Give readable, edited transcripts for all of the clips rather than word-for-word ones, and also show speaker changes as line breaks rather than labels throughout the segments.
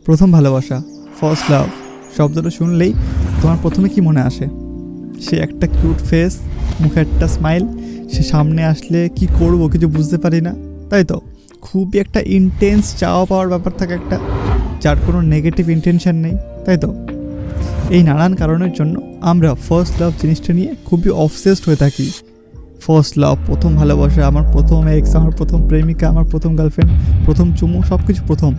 প্রথম ভালোবাসা, first love শব্দটা শুনলেই তোমার প্রথমে কি মনে আসে? সে একটা কিউট ফেস, মুখে একটা স্মাইল, সে সামনে আসলে কি করব কিছু বুঝতে পারি না, তাই তো? খুবই একটা ইন্টেন্স চাওয়া পাওয়ার ব্যাপার থাকে একটা, যার কোনো নেগেটিভ ইন্টেনশন নেই, তাই তো? এই নানান কারণের জন্য আমরা ফার্স্ট লাভ জিনিসটা নিয়ে খুবই অবসেসড হয়ে থাকি। ফার্স্ট লাভ, প্রথম ভালোবাসা, আমার প্রথম এক্স, আমার প্রথম প্রেমিকা, আমার প্রথম গার্লফ্রেন্ড, প্রথম চুমু, সব কিছু প্রথম।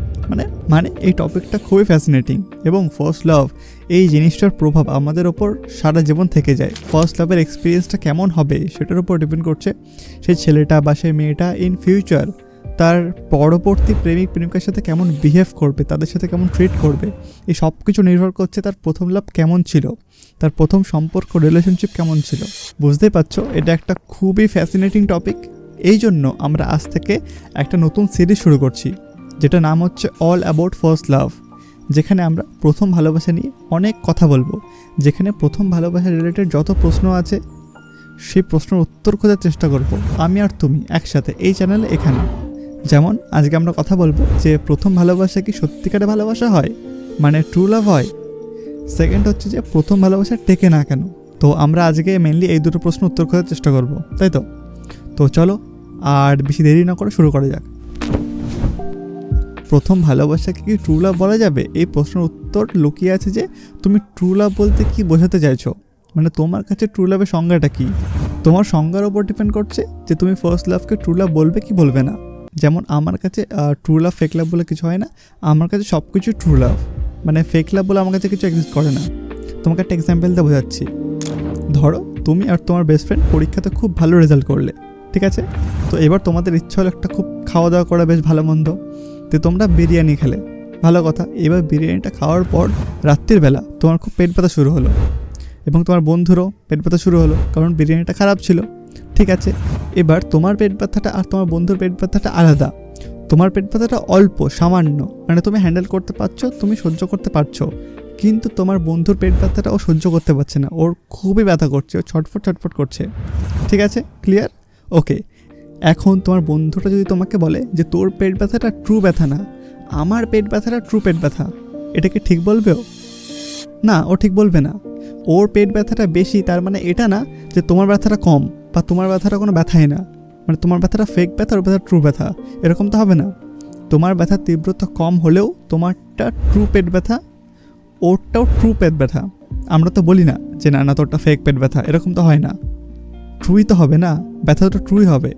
মানে এই টপিকটা খুবই ফ্যাসিনেটিং। এবং ফার্স্ট লাভ এই জিনিসটার প্রভাব আমাদের ওপর সারা জীবন থেকে যায়। ফার্স্ট লাভের এক্সপিরিয়েন্সটা কেমন হবে সেটার উপর ডিপেন্ড করছে সেই ছেলেটা বা সেই মেয়েটা ইন ফিউচার তার পরবর্তী প্রেমিক প্রেমিকার সাথে কেমন বিহেভ করবে, তাদের সাথে কেমন ট্রিট করবে। এই সব কিছু নির্ভর করছে তার প্রথম লাভ কেমন ছিল, তার প্রথম সম্পর্ক রিলেশনশিপ কেমন ছিল। বুঝতেই পারছো, এটা একটা খুবই ফ্যাসিনেটিং টপিক। এই জন্য আমরা আজ থেকে একটা নতুন সিরিজ শুরু করছি, যেটা নাম হচ্ছে অল অ্যাবাউট ফার্স্ট লাভ, যেখানে আমরা প্রথম ভালোবাসা নিয়ে অনেক কথা বলবো, যেখানে প্রথম ভালোবাসা রিলেটেড যত প্রশ্ন আছে সেই প্রশ্নের উত্তর খোঁজার চেষ্টা করব আমি আর তুমি একসাথে এই চ্যানেলে। এখানে যেমন আজকে আমরা কথা বলবো যে প্রথম ভালোবাসা কি সত্যিকারে ভালোবাসা হয়, মানে ট্রু লাভ হয়। সেকেন্ড হচ্ছে যে প্রথম ভালোবাসা টেকে না কেন। তো আমরা আজকে মেনলি এই দুটো প্রশ্ন উত্তর খোঁজার চেষ্টা করব, তাই তো? তো চলো আর বেশি দেরি না করে শুরু করা যাক। প্রথম ভালোবাসাকে কি ট্রু লাভ বলা যাবে? এই প্রশ্নের উত্তর লুকিয়ে আছে যে তুমি ট্রু লাভ বলতে কি বোঝাতে চাইছো, মানে তোমার কাছে ট্রু লাভের সংজ্ঞাটা কি। তোমার সংজ্ঞার উপর ডিপেন্ড করছে যে তুমি ফার্স্ট লাভকে ট্রু লাভ বলবে কি বলবে না। যেমন আমার কাছে ট্রু লাভ ফেক লাভ বলে কিছু হয় না, আমার কাছে সব কিছু ট্রু লাভ, মানে ফেক লাভ বলে আমার কাছে কিছু এক্সিস্ট করে না। তোমাকে একটা এক্সাম্পল দিয়ে বোঝাচ্ছি। ধরো তুমি আর তোমার বেস্ট ফ্রেন্ড পরীক্ষাতে খুব ভালো রেজাল্ট করলে, ঠিক আছে? তো এবার তোমাদের ইচ্ছা হলো একটা খুব খাওয়া দাওয়া করা, বেশ ভালো মন্দ, তো তোমরা বিরিয়ানি খেলে, ভালো কথা। এবার বিরিয়ানিটা খাওয়ার পর রাত্রির বেলা তোমার খুব পেট ব্যথা শুরু হলো, এবং তোমার বন্ধুরও পেট ব্যথা শুরু হলো, কারণ বিরিয়ানিটা খারাপ ছিল, ঠিক আছে? এবার তোমার পেট ব্যথাটা আর তোমার বন্ধুর পেট ব্যথাটা আলাদা। তোমার পেট ব্যথাটা অল্প, সামান্য, মানে তুমি হ্যান্ডেল করতে পারছো, তুমি সহ্য করতে পারছো, কিন্তু তোমার বন্ধুর পেট ব্যথাটা ও সহ্য করতে পারছে না, ওর খুবই ব্যথা করছে, ও ছটফট ছটফট করছে, ঠিক আছে? ক্লিয়ার? ওকে। এখন তোমার বন্ধুটা যদি তোমাকে বলে যে তোর পেট ব্যথাটা ট্রু ব্যথা না, আমার পেট ব্যথাটা ট্রু পেট ব্যথা, এটা কি ঠিক বলবে ও? না, ও ঠিক বলবে না। ওর পেট ব্যথাটা বেশি তার মানে এটা না যে তোমার ব্যথাটা কম, বা তোমার ব্যথাটা কোনো ব্যথাই না, মানে তোমার ব্যথাটা ফেক ব্যথা, ওর ব্যথা ট্রু ব্যথা, এরকম তো হবে না। তোমার ব্যথার তীব্রতা কম হলেও তোমারটা ট্রু পেট ব্যথা, ওরটাও ট্রু পেট ব্যথা। আমরা তো বলি না যে না না তোরটা ফেক পেট ব্যথা, এরকম তো হয় না। ট্রুই তো হবে না, ব্যথা তো ট্রুই হবে।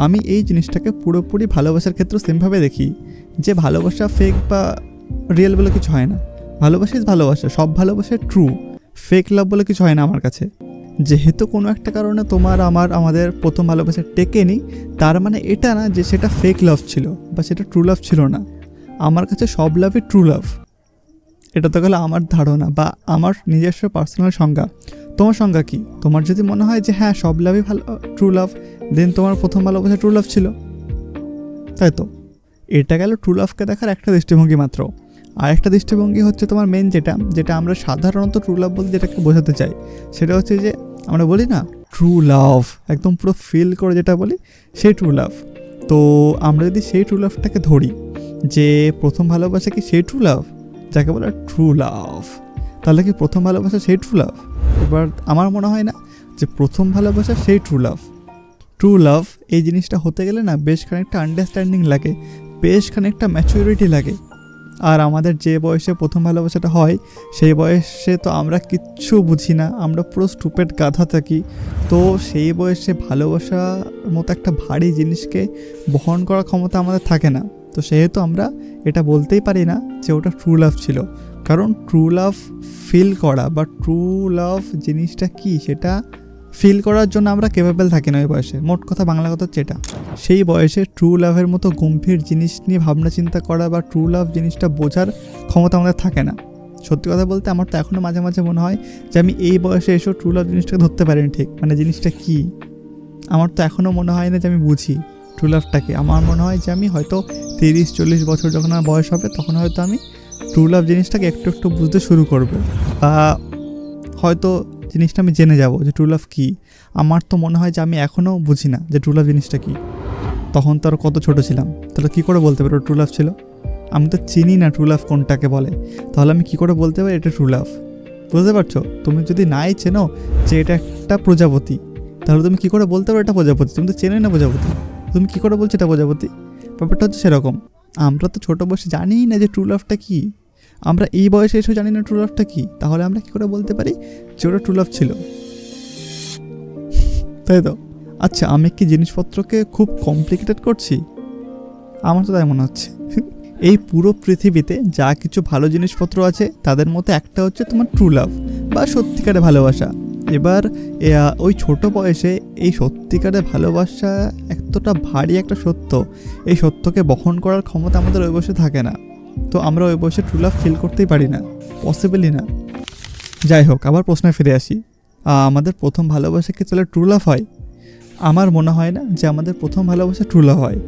আমি এই জিনিসটাকে পুরোপুরি ভালোবাসার ক্ষেত্রে সেমভাবে দেখি যে ভালোবাসা ফেক বা রিয়েল বলে কিছু হয় না। ভালোবাসা ইজ ভালোবাসা, সব ভালোবাসা ট্রু। ফেক লাভ বলে কিছু হয় না আমার কাছে। যেহেতু কোনো একটা কারণে তোমার আমাদের প্রথম ভালোবাসা টেকেনি, তার মানে এটা না যে সেটা ফেক লাভ ছিল বা সেটা ট্রু লাভ ছিল না। আমার কাছে সব লাভই ট্রু লাভ। এটা তো গেলো আমার ধারণা বা আমার নিজস্ব পার্সোনাল সংজ্ঞা। তোমার সংজ্ঞা কি? তোমার যদি মনে হয় যে হ্যাঁ সব লাভই ভালো ট্রু লাভ, দেন তোমার প্রথম ভালোবাসা ট্রু লাভ ছিল, তাই তো? এটা গেল ট্রু লাভকে দেখার একটা দৃষ্টিভঙ্গি মাত্র। আর একটা দৃষ্টিভঙ্গি হচ্ছে তোমার মেন যেটা আমরা সাধারণত ট্রু লাভ বলতে যেটাকে বোঝাতে চাই, সেটা হচ্ছে যে আমরা বলি না ট্রু লাভ, একদম পুরো ফিল করে যেটা বলি সেই ট্রু লাভ। তো আমরা যদি সেই ট্রু লাভটাকে ধরি যে প্রথম ভালোবাসা কি সেই ট্রু লাভ, যাকে বলে ট্রু লাভ, তাহলে কি প্রথম ভালোবাসা সেই ট্রু লাভ? এবার আমার মনে হয় না যে প্রথম ভালোবাসা সেই ট্রু লাভ। ট্রু লাভ এই জিনিসটা হতে গেলে না বেশ খানিকটা আন্ডারস্ট্যান্ডিং লাগে, বেশ খানিকটা ম্যাচুরিটি লাগে। আর আমাদের যে বয়সে প্রথম ভালোবাসাটা হয় সেই বয়সে তো আমরা কিচ্ছু বুঝি না, আমরা পুরো স্টুপেড গাধা থাকি। তো সেই বয়সে ভালোবাসার মতো একটা ভারী জিনিসকে বহন করার ক্ষমতা আমাদের থাকে না। তো সেহেতু আমরা এটা বলতেই পারি না যে ওটা ট্রু লাভ ছিল, কারণ ট্রু লাভ ফিল করা বা ট্রু লাভ জিনিসটা কি সেটা ফিল করার জন্য আমরা ক্যাপেবল থাকি না ওই বয়সে। মোট কথা, বাংলা কথা হচ্ছে এটা। সেই বয়সে ট্রু লাভের মতো গম্ভীর জিনিস নিয়ে ভাবনা চিন্তা করা বা ট্রু লাভ জিনিসটা বোঝার ক্ষমতা আমাদের থাকে না। সত্যি কথা বলতে আমার তো এখনও মাঝে মাঝে মনে হয় যে আমি এই বয়সে এসেও ট্রু লাভ জিনিসটাকে ধরতে পারিনি ঠিক, মানে জিনিসটা কি আমার তো এখনও মনে হয় না যে আমি বুঝি ট্রু লাভটাকে। আমার মনে হয় যে আমি হয়তো 30-40 বছর যখন আমার বয়স হবে তখন হয়তো আমি ট্রু লাভ জিনিসটাকে একটু একটু বুঝতে শুরু করব, বা হয়তো জিনিসটা আমি জেনে যাব যে ট্রু লাভ কী। আমার তো মনে হয় যে আমি এখনও বুঝি না যে ট্রু লাভ জিনিসটা কী। তখন তো আর কত ছোটো ছিলাম, তাহলে কী করে বলতে পারো ট্রু লাভ ছিল? আমি তো চিনি না ট্রু লাভ কোনটাকে বলে, তাহলে আমি কী করে বলতে পারি এটা ট্রু লাভ? বুঝতে পারছো? তুমি যদি নাই চেনো যে এটা একটা প্রজাপতি, তাহলে তুমি কী করে বলতে পারো এটা প্রজাপতি? তুমি তো চেনোই না প্রজাপতি, তুমি কী করে বলছো এটা প্রজাপতি? ব্যাপারটা হচ্ছে সেরকম। আমরা তো ছোটো বয়সে জানিই না যে ট্রু লাভটা কী, আমরা এই বয়সে এসেও জানি না ট্রু লাভটা কী, তাহলে আমরা কী করে বলতে পারি যে ওটা ট্রু লাভ ছিল? তাই তো? আচ্ছা, আমি কি জিনিসপত্রকে খুব কমপ্লিকেটেড করছি? আমার তো তাই মনে হচ্ছে। এই পুরো পৃথিবীতে যা কিছু ভালো জিনিসপত্র আছে তাদের মধ্যে একটা হচ্ছে তোমার ট্রু লাভ বা সত্যিকারের ভালোবাসা। এবার ওই ছোট বয়সে এই সত্যিকারের ভালোবাসা এতটা ভারী একটা সত্য, এই সত্যকে বহন করার ক্ষমতা আমাদের ওই বয়সে থাকে না। তো আমরা ওই বয়সে ট্রু লাভ ফিল করতেই পারি না, পসিবলই না। যাই হোক, আবার প্রশ্নে ফিরে আসি, আমাদের প্রথম ভালোবাসা কি তাহলে ট্রু লাভ হয়? আমার মনে হয় না যে আমাদের প্রথম ভালোবাসা ট্রু লাভ হয়,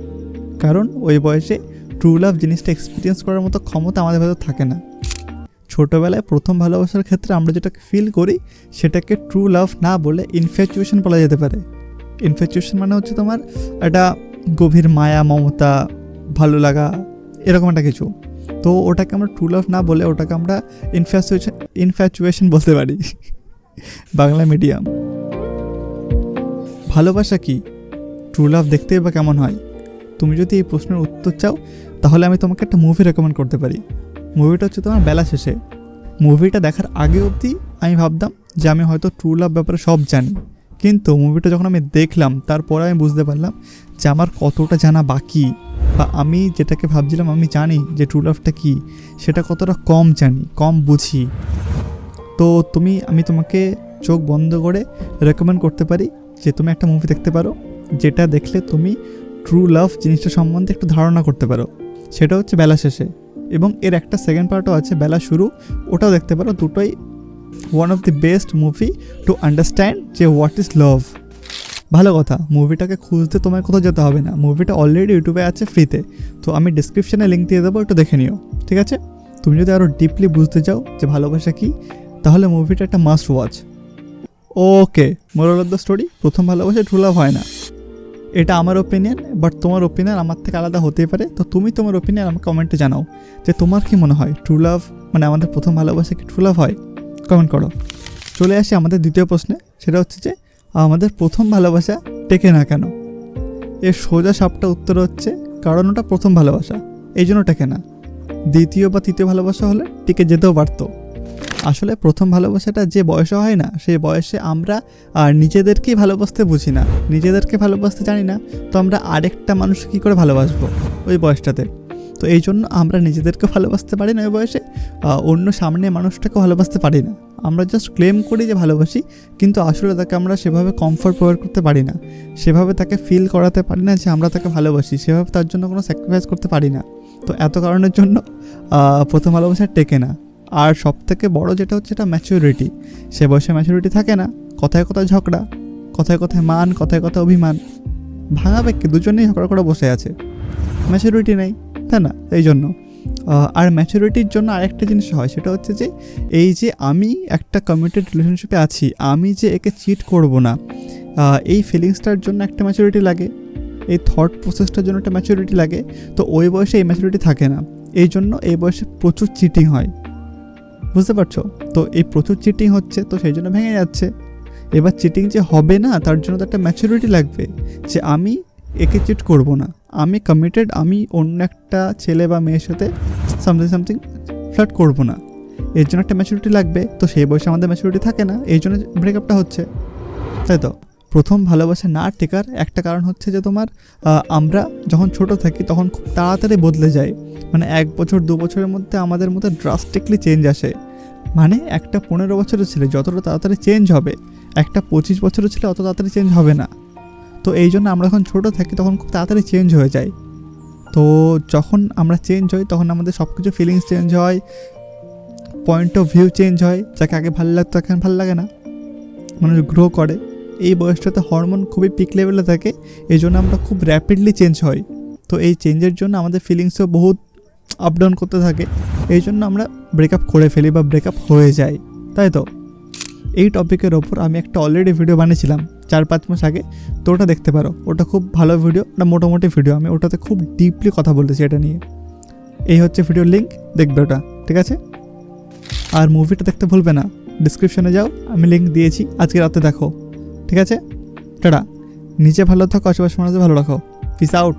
কারণ ওই বয়সে ট্রু লাভ জিনিসটা এক্সপিরিয়েন্স করার মতো ক্ষমতা আমাদের ভেতর থাকে না। ছোটোবেলায় প্রথম ভালোবাসার ক্ষেত্রে আমরা যেটাকে ফিল করি সেটাকে ট্রু লাভ না বলে ইনফ্যাচুয়েশন বলা যেতে পারে। ইনফ্যাচুয়েশন মানে হচ্ছে তোমার একটা গভীর মায়া, মমতা, ভালো লাগা, এরকম একটা কিছু। তো ওটাকে আমরা ট্রু লাভ না বলে ওটাকে আমরা ইনফ্যাচুয়েশন বলতে পারি। বাংলা মিডিয়াম। ভালোবাসা কি? ট্রু লাভ দেখতেই বা কেমন হয়? তুমি যদি এই প্রশ্নের উত্তর চাও তাহলে আমি তোমাকে একটা মুভি রেকমেন্ড করতে পারি। মুভিটা হচ্ছে তোমার বেলা শেষে। মুভিটা দেখার আগে অবধি আমি ভাবতাম যে আমি হয়তো ট্রু লাভ ব্যাপারে সব জানি, কিন্তু মুভিটা যখন আমি দেখলাম তারপরে আমি বুঝতে পারলাম যে আমার কতটা জানা বাকি, বা আমি যেটাকে ভাবছিলাম আমি জানি যে ট্রু লাভটা কী, সেটা কতটা কম জানি, কম বুঝি। তো আমি তোমাকে চোখ বন্ধ করে রেকমেন্ড করতে পারি যে তুমি একটা মুভি দেখতে পারো, যেটা দেখলে তুমি ট্রু লাভ জিনিসটা সম্বন্ধে একটু ধারণা করতে পারো। সেটা হচ্ছে বেলা শেষে, এবং এর একটা সেকেন্ড পার্টও আছে বেলা শুরু, ওটাও দেখতে পারো। দুটোই one of the best movie to understand যে হোয়াট ইজ লাভ। ভালো কথা, মুভিটাকে খুঁজতে তোমার কোথাও যেতে হবে না, মুভিটা অলরেডি ইউটিউবে আছে ফ্রিতে। তো আমি ডিসক্রিপশানে লিঙ্ক দিয়ে দেবো, একটু দেখে নিও, ঠিক আছে? তুমি যদি আরও ডিপলি বুঝতে চাও যে ভালোবাসা কী, তাহলে মুভিটা একটা must watch. Okay, moral of the story, প্রথম ভালোবাসা ট্রু লাভ হয় না। এটা আমার ওপিনিয়ন, বাট তোমার ওপিনিয়ন আমার থেকে আলাদা হতেই পারে। তো তুমি তোমার ওপিনিয়ন আমাকে কমেন্টে জানাও যে তোমার কী মনে হয়, ট্রু লাভ মানে আমাদের প্রথম ভালোবাসা কি ট্রু লাভ হয়? কমেন্ট করো। চলে আসি আমাদের দ্বিতীয় প্রশ্নে, সেটা হচ্ছে যে আমাদের প্রথম ভালোবাসা টেকে না কেন? এর সোজা সাপটা উত্তর হচ্ছে কারণ ওটা প্রথম ভালোবাসা, এই জন্য টেকে না। দ্বিতীয় বা তৃতীয় ভালোবাসা হলে টিকে যেতেও পারতো। আসলে প্রথম ভালোবাসাটা যে বয়সে হয় না, সেই বয়সে আমরা নিজেদেরকেই ভালোবাসতে বুঝি না, নিজেদেরকে ভালোবাসতে জানি না। তো আমরা আরেকটা মানুষ কী করে ভালোবাসবো ওই বয়সটাতে? তো এই জন্য আমরা নিজেদেরকে ভালোবাসতে পারি না ওই বয়সে, অন্য সামনে মানুষটাকে ভালোবাসতে পারি না। আমরা জাস্ট ক্লেম করি যে ভালোবাসি, কিন্তু আসলে তাকে আমরা সেভাবে কমফর্ট প্রোভাইড করতে পারি না, সেভাবে তাকে ফিল করাতে পারি না যে আমরা তাকে ভালোবাসি, সেভাবে তার জন্য কোনো স্যাক্রিফাইস করতে পারি না। তো এত কারণের জন্য প্রথম ভালোবাসা টেকে না। আর সবথেকে বড় যেটা হচ্ছে এটা ম্যাচুরিটি। সে বয়সে ম্যাচুরিটি থাকে না, কথায় কথায় ঝগড়া, কথায় কথায় মান, কথায় কথায় অভিমান, ভাঙা ব্যক্তি দুজনেই ঝগড়া করে বসে আছে, ম্যাচুরিটি নেই, তাই না? এই জন্য আর ম্যাচুরিটির জন্য আরেকটা জিনিস হয়, সেটা হচ্ছে যে এই যে আমি একটা কমিটেড রিলেশনশিপে আছি, আমি যে একে চিট করব না, এই ফিলিংসটার জন্য একটা ম্যাচুরিটি লাগে, এই থট প্রসেসটার জন্য একটা ম্যাচুরিটি লাগে। তো ওই বয়সে এই ম্যাচুরিটি থাকে না, এই জন্য এই বয়সে প্রচুর চিটিং হয়, বুঝতে পারছো? তো এই প্রচুর চিটিং হচ্ছে, তো সেই জন্য ভেঙে যাচ্ছে। এবার চিটিং যে হবে না তার জন্য তো একটা ম্যাচুরিটি লাগবে, যে আমি একে চিট করব না, আমি কমিটেড, আমি অন্য একটা ছেলে বা মেয়ের সাথে সামথিং ফ্লার্ট করব না, এর জন্য একটা ম্যাচুরিটি লাগবে। তো সেই বয়সে আমাদের ম্যাচুরিটি থাকে না, এই জন্য ব্রেকআপটা হচ্ছে, তাই তো? প্রথম ভালোবাসা না টেকার একটা কারণ হচ্ছে যে তোমার আমরা যখন ছোট থাকি তখন খুব তাড়াতাড়ি বদলে যায়, মানে 1 বছর 2 বছরের মধ্যে আমাদের মধ্যে ড্রাস্টিকলি চেঞ্জ আসে। মানে একটা 15 বছরের ছেলে যতটা তাড়াতাড়ি চেঞ্জ হবে, একটা 25 বছরের ছেলে অত তাড়াতাড়ি চেঞ্জ হবে না। তো এই জন্য আমরা যখন ছোটো থাকি তখন খুব তাড়াতাড়ি চেঞ্জ হয়ে যায়। তো যখন আমরা চেঞ্জ হই তখন আমাদের সব কিছু ফিলিংস চেঞ্জ হয়, পয়েন্ট অফ ভিউ চেঞ্জ হয়, যাকে আগে ভালো লাগতো এখন ভালো লাগে না, মানুষ গ্রো করে। এই বয়সটাতে হরমোন খুবই পিক লেভেলে থাকে, এই জন্য আমরা খুব র্যাপিডলি চেঞ্জ হই। তো এই চেঞ্জের জন্য আমাদের ফিলিংসও বহুত আপ ডাউন করতে থাকে, এই জন্য আমরা ব্রেকআপ করে ফেলি বা ব্রেকআপ হয়ে যায়, তাই তো? এই টপিকের ওপর আমি একটা অলরেডি ভিডিও বানিয়েছিলাম 4-5 মাস আগে, তো ওটা দেখতে পারো, ওটা খুব ভালো ভিডিও, ওটা মোটামুটি ভিডিও, আমি ওটাতে খুব ডিপলি কথা বলতেছি এটা নিয়ে। এই হচ্ছে ভিডিওর লিঙ্ক, দেখবে ওটা, ঠিক আছে? আর মুভিটা দেখতে ভুলবে না, ডিসক্রিপশনে যাও, আমি লিঙ্ক দিয়েছি, আজকে রাতে দেখো, ঠিক আছে? টাটা। নিজে ভালো থাকো, আশেপাশে মানুষদের ভালো রাখো। Piece out.